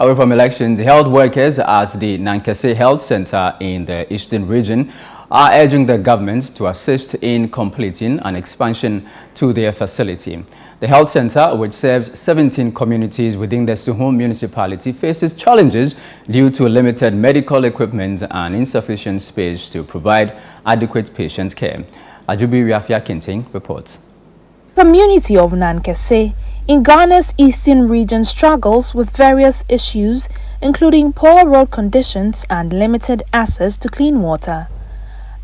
Away from elections, health workers at the Nankese Health Center in the Eastern region are urging the government to assist in completing an expansion to their facility. The health center, which serves 17 communities within the Suhum municipality, faces challenges due to limited medical equipment and insufficient space to provide adequate patient care. Ajubi Riafia Kinting reports. Community of Nankese in Ghana's eastern region struggles with various issues, including poor road conditions and limited access to clean water.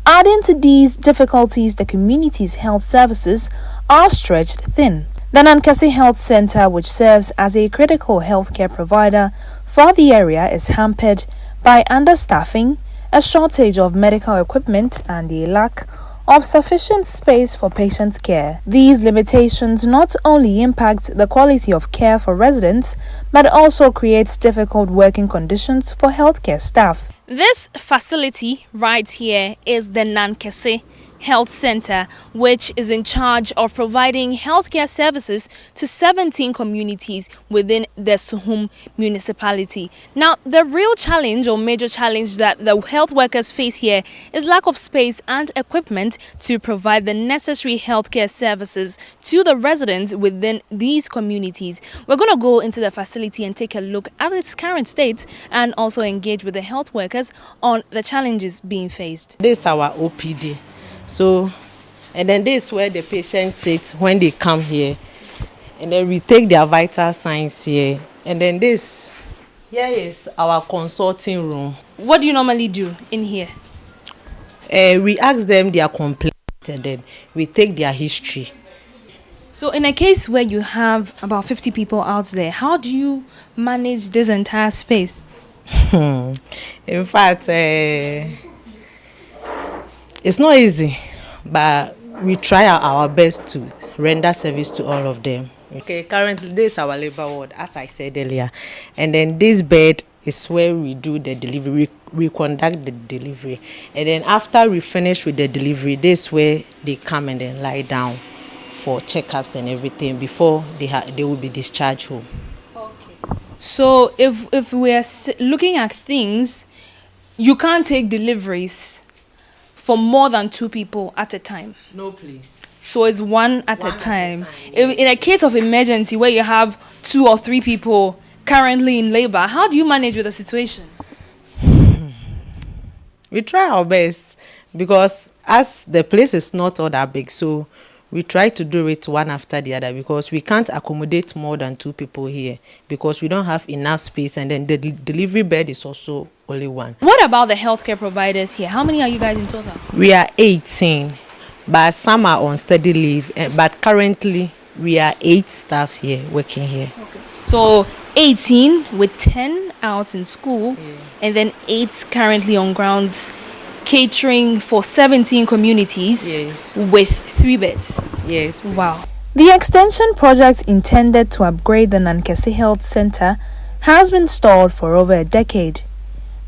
Adding to these difficulties, the community's health services are stretched thin. The Nankese Health Center, which serves as a critical healthcare provider for the area, is hampered by understaffing, a shortage of medical equipment, and a lack of sufficient space for patient care. These limitations not only impact the quality of care for residents, but also creates difficult working conditions for healthcare staff. This facility right here is the Nankese Health Center, which is in charge of providing healthcare services to 17 communities within the Suhum municipality. Now, the real challenge or major challenge that the health workers face here is lack of space and equipment to provide the necessary healthcare services to the residents within these communities. We're going to go into the facility and take a look at its current state and also engage with the health workers on the challenges being faced. This is our OPD. So, and then this is where the patients sit when they come here. And then we take their vital signs here. And then this, here is our consulting room. What do you normally do in here? We ask them their complaints and then we take their history. So in a case where you have about 50 people out there, how do you manage this entire space? In fact, it's not easy, but we try our best to render service to all of them. Okay, currently this is our labor ward, as I said earlier. And then this bed is where we do the delivery, we conduct the delivery. And then after we finish with the delivery, this is where they come and then lie down for checkups and everything before they will be discharged home. Okay. So if we are looking at things, you can't take deliveries for more than 2 people at a time? No, please. So it's one at a time. In a case of emergency where you have 2 or 3 people currently in labor, how do you manage with the situation? We try our best because as the place is not all that big, so we try to do it one after the other because we can't accommodate more than 2 people here because we don't have enough space, and then the delivery bed is also only 1. What about the healthcare providers here? How many are you guys in total? We are 18, but some are on steady leave. But currently, we are 8 staff here working here. Okay. So 18 with 10 out in school, and then 8 currently on ground, catering for 17 communities with 3 beds. Yes. Wow. The extension project intended to upgrade the Nankese Health Center has been stalled for over a decade.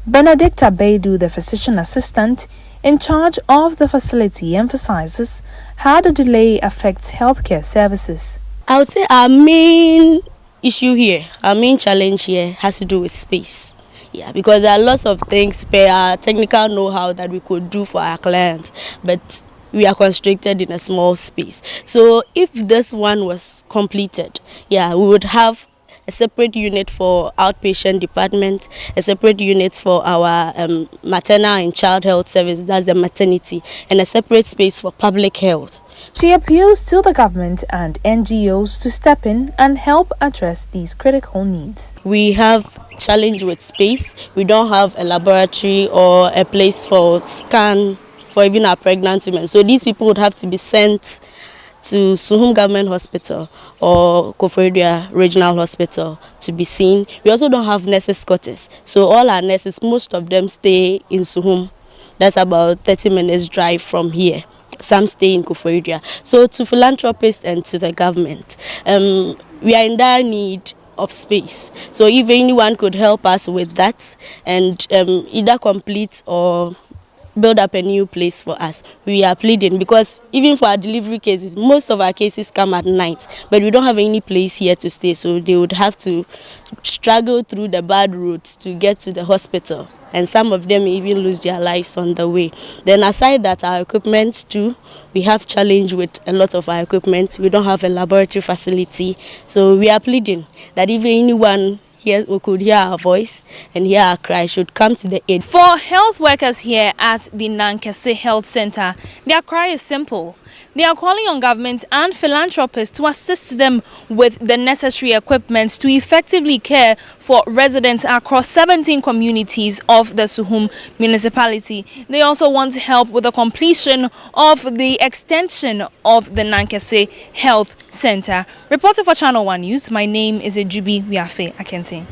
Benedict Abedu, the physician assistant in charge of the facility, emphasizes how the delay affects healthcare services. I would say our main issue here, our main challenge here has to do with space. Yeah, because there are lots of things, technical know-how that we could do for our clients, but we are constricted in a small space. So if this one was completed, yeah, we would have a separate unit for outpatient department, a separate unit for our maternal and child health service, that's the maternity, and a separate space for public health. She appeals to the government and NGOs to step in and help address these critical needs. We have challenge with space. We don't have a laboratory or a place for scan for even our pregnant women. So these people would have to be sent to Suhum Government Hospital or Koforidua Regional Hospital to be seen. We also don't have nurses' quarters. So all our nurses, most of them stay in Suhum. That's about 30 minutes drive from here. Some stay in Koforidua. So to philanthropists and to the government, we are in dire need of space. So if anyone could help us with that and either complete or build up a new place for us. We are pleading because even for our delivery cases, most of our cases come at night, but we don't have any place here to stay, so they would have to struggle through the bad roads to get to the hospital, and some of them even lose their lives on the way. Then aside that, our equipment too, we have challenge with a lot of our equipment. We don't have a laboratory facility, so we are pleading that if anyone here we could hear our voice and hear our cry should come to the aid. For health workers here at the Nankese Health Center, their cry is simple. They are calling on government and philanthropists to assist them with the necessary equipment to effectively care for residents across 17 communities of the Suhum municipality. They also want help with the completion of the extension of the Nankese Health Center. Reporting for Channel One News, my name is Ejubi Wiafe Akente.